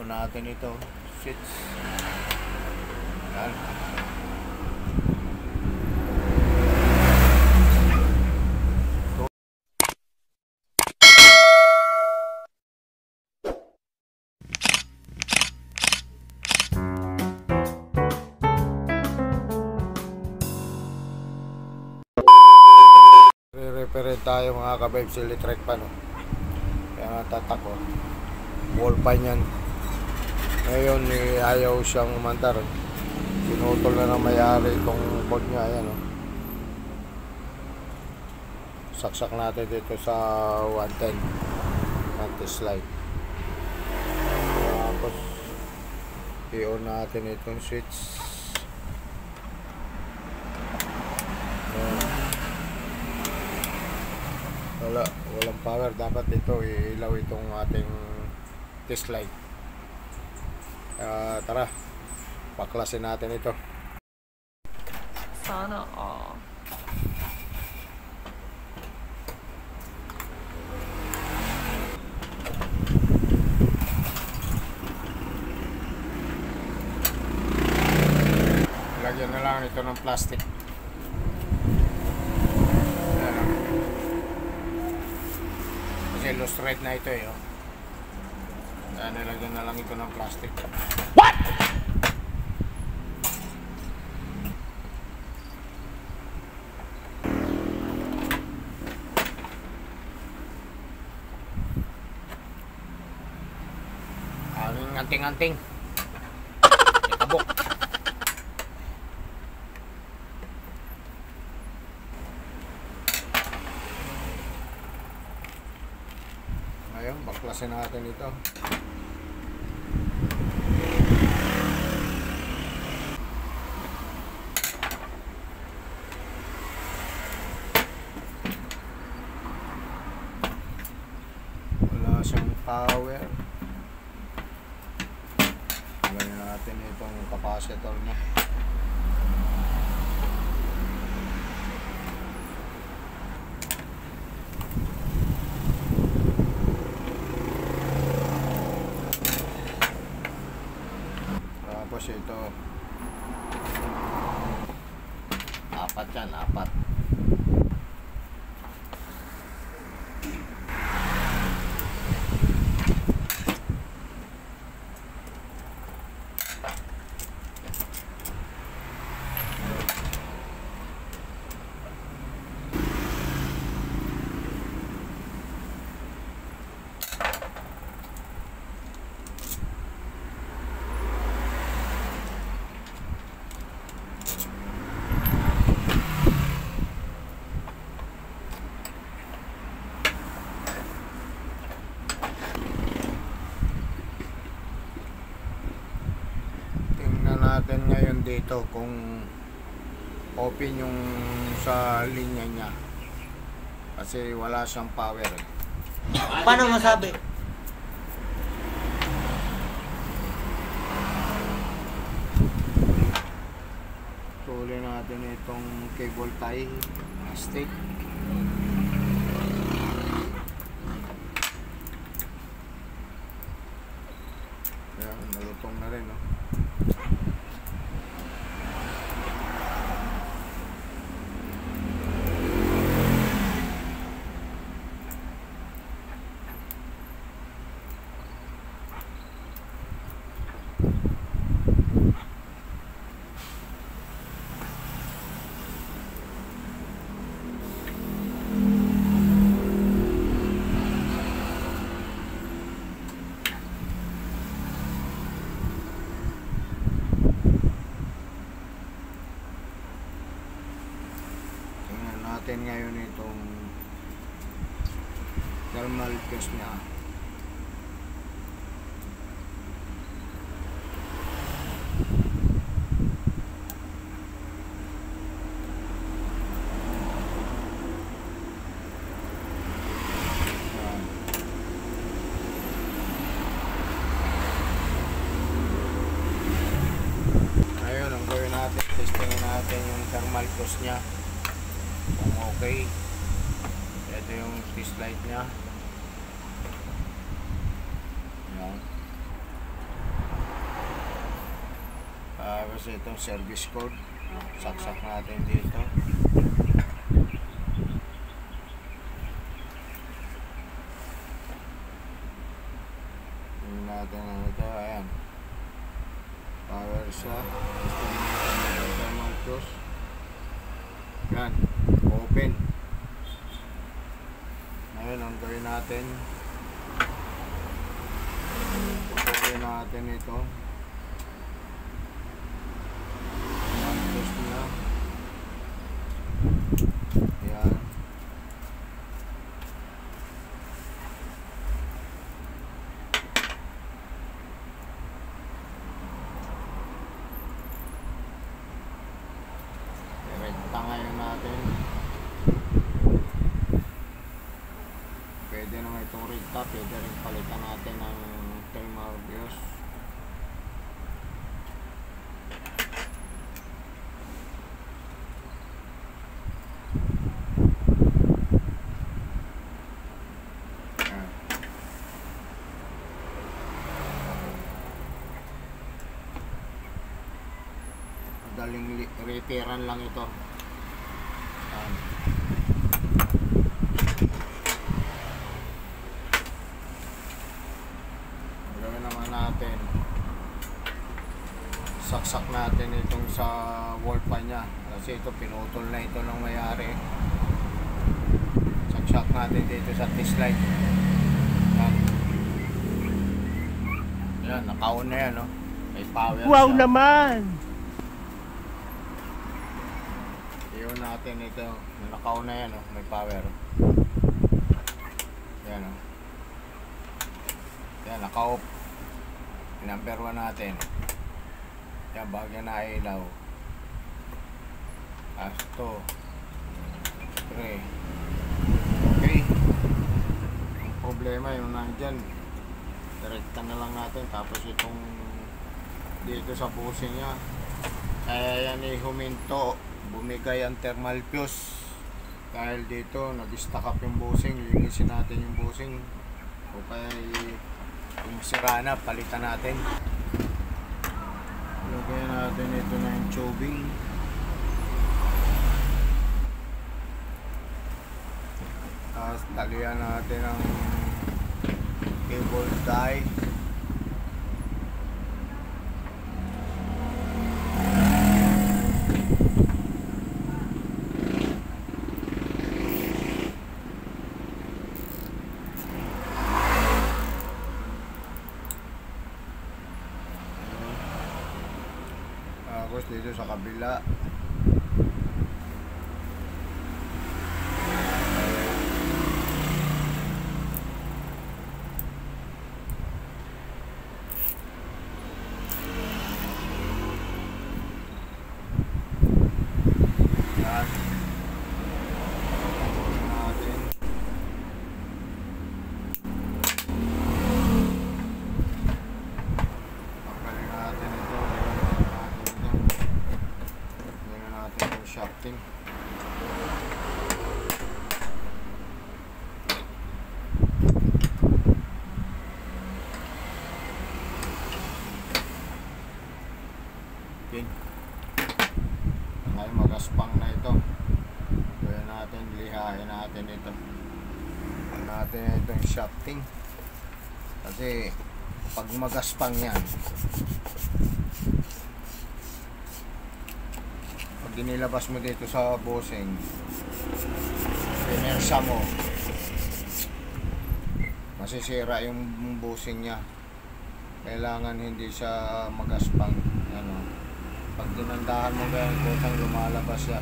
I-on natin ito. Switch. Yan. Re-repair tayo mga ka-vibes, electric pan, no? Kaya tatak, oh. Wall pan yan. Ngayon ayaw siyang umandar. Pinutol na ng may-ari itong cord niya. Ayan, oh. Saksak natin dito sa 110 anti-slide. Tapos i-on natin itong switch. Walang power, dapat ito ilaw itong ating test light. Tara, paklasin natin ito. Sana all. Lagyan na lang ito ng plastic. Loose thread na ito, eh, oh. Kaya nilagyan na lang ito ng plastic. What? Ang anting-anting. Ikabok. Ayun, baklasin natin ito. Wala siyang power. Lagyan natin itong capacitor niya. Tapos ito, apat yan, apat. Natin ngayon dito kung open yung sa linya niya kasi wala siyang power, eh. Paano masabi? Tuloy natin itong cable tie stick. Ayan, malutong na rin, no? Natin ngayon itong thermal fuse niya. Ayun, ang gawin natin, testingin natin yung thermal fuse niya. Okay, ito yung test light nya. Yan. Tapos itong service cord, saksak natin dito. Tingnan natin ano ito, ayan. Power siya. Thermal fuse. Yan, open. Ngayon, ang gawin natin, pupukin natin ito. Fuse niya. Yan. Direkta ngayon natin. Pwede naman itong rekta, pwede rin palitan natin ng thermal fuse. Yan. Madaling repairan lang ito. Yan. Gawin naman natin, saksak natin itong sa wall pan nya kasi ito pinutol na ito ng may-ari. Saksak natin dito sa test light. Yan. Yan, naka-on na yan, no? May power Wow siya. naman! I-on natin ito. Naka-on na yan, no? May power. Yan, no? Yan, naka-off. Number 1 natin. Yan, bagay na ilaw. As 2 3. Okay. Ang problema yung nandyan, direkta na lang natin. Tapos itong dito sa bushing nya, kaya yan huminto, bumigay ang thermal fuse. Dahil dito nag-stack up yung bushing, linisin natin yung bushing. O kaya yung sira na, palitan natin. Lagyan natin ito na yung tubing. Tapos talian natin ang cable tie. Tapos dito sa kabila, yan. Natin. Pagkaling natin ito. Gawin natin yung shafting. Okay. Ngayon magaspang na ito. Gawin natin, lihain natin ito. Gawin natin itong shafting. Kasi pag magaspang yan, pag inilabas mo dito sa bushing, pinersa mo, masisira yung bushing nya. Kailangan hindi siya magaspang. Ano, pag dinandahan mo ganyan, kutang lumalabas siya.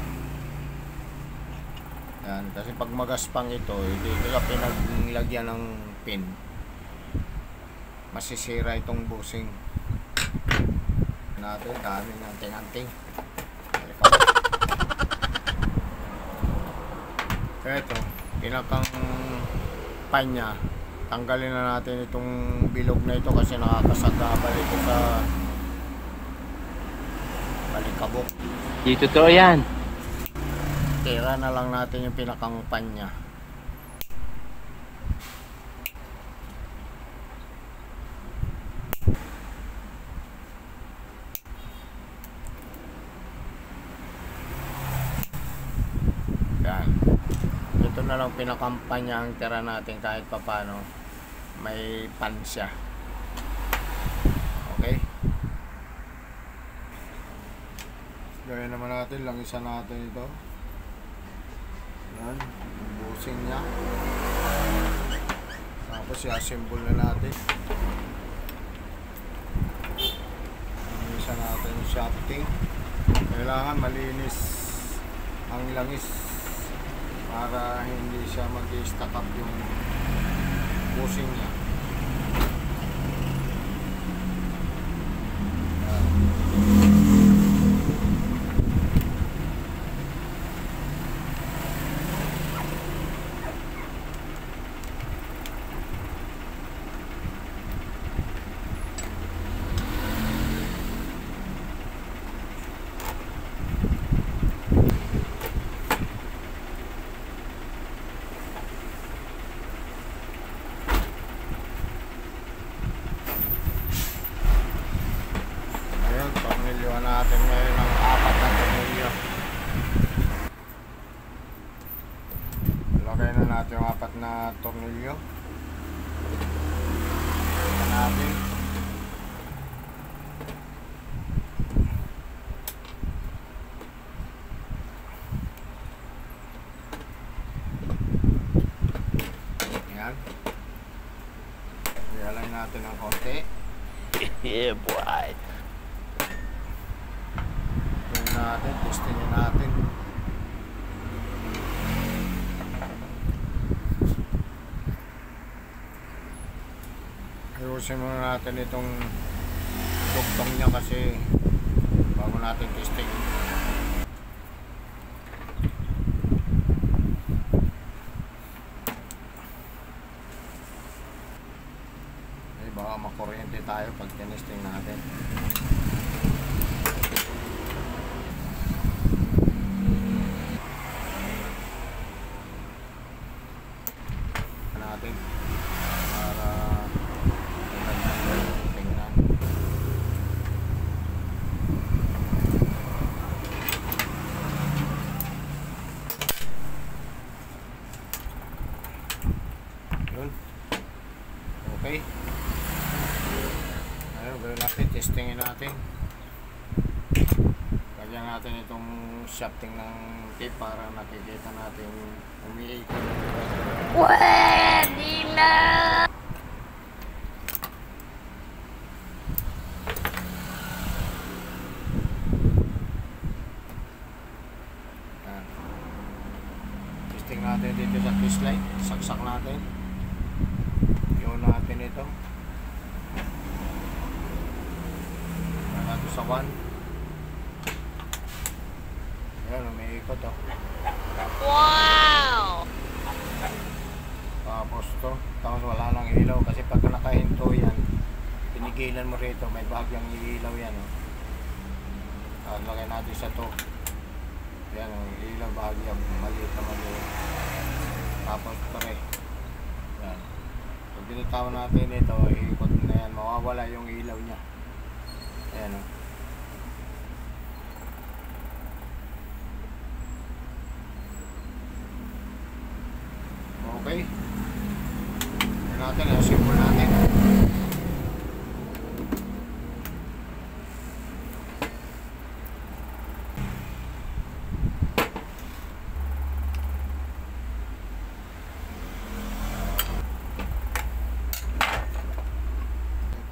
Yan, kasi pag magaspang ito, dito sa pinaglagyan ng pin, masisira itong bushing natin. Daming anting-anting. Ito, pinakang panya, tanggalin na natin itong bilog na ito kasi nakakasagabal ito sa balikabok. Di totoo yan. Tira na lang natin yung pinakang panya. na lang pinakampanya ang tira natin kahit papano may pan siya. Okay? Gawin naman natin, langisan natin ito. Yan, busing niya. Tapos i-assemble na natin. Langisan natin yung shafting. Kailangan malinis ang langis para hindi siya mag-stack up yung busing niya. Tornilyoan natin ngayon ng 4 na tornilyo. Lagay na natin yung 4 na tornilyo. Lagyan natin. Ayan. I-align natin ng konti. Yeah, boy. Natin, testingin natin. Ayusin muna natin itong duktong niya kasi bago natin testing. Eh, baka makuryente tayo pag tinesting natin. Para tingnan. Yun. Okay. Ayun, gawin natin, testingin natin. Lagyan natin itong shafting ng tape para nakikita natin umiikot. Pwede na! Testing natin dito sa twist light. Saksak natin. Iyon natin ito. Natin sa 1. Ayan, umiikot oh. Wow! Tapos to, tapos wala nang ilaw kasi pagka nakahinto yan, pinigilan mo rito, may bahagyang ilaw yan oh. Lagay natin sa to. Yan oh, ilaw bahagyang maliit na maliit. Tapos pare. Yan. Pag binitawan natin ito, iikot na yan, mawawala yung ilaw niya. Ayan oh. Okay. Yan natin, assemble natin.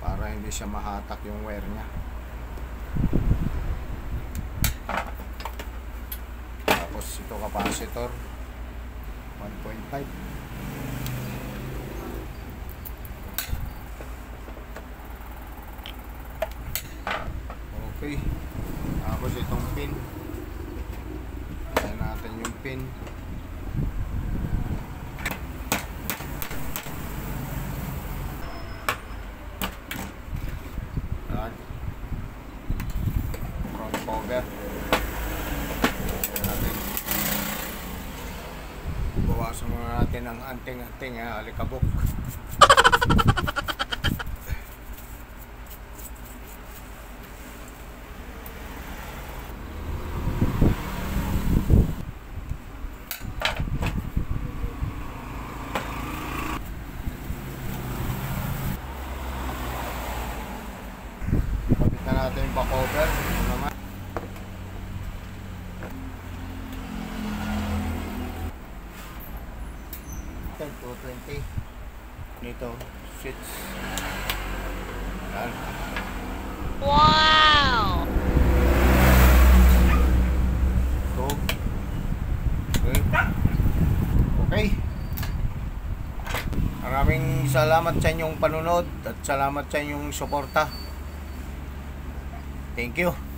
Para hindi siya mahatak yung wire niya. Tapos ito capacitor 1.5. Okay. Tapos itong pin. Ayan natin yung pin. Ayan. Front cover. Ayan natin. Bawasan muna natin ang anting-anting alikabok. natin yung back-over. Ito naman. Ito, 220. Dito, switch. Yan. Wow! Ito. Okay. Okay. Maraming salamat sa inyong panunod at salamat sa inyong suporta. Thank you.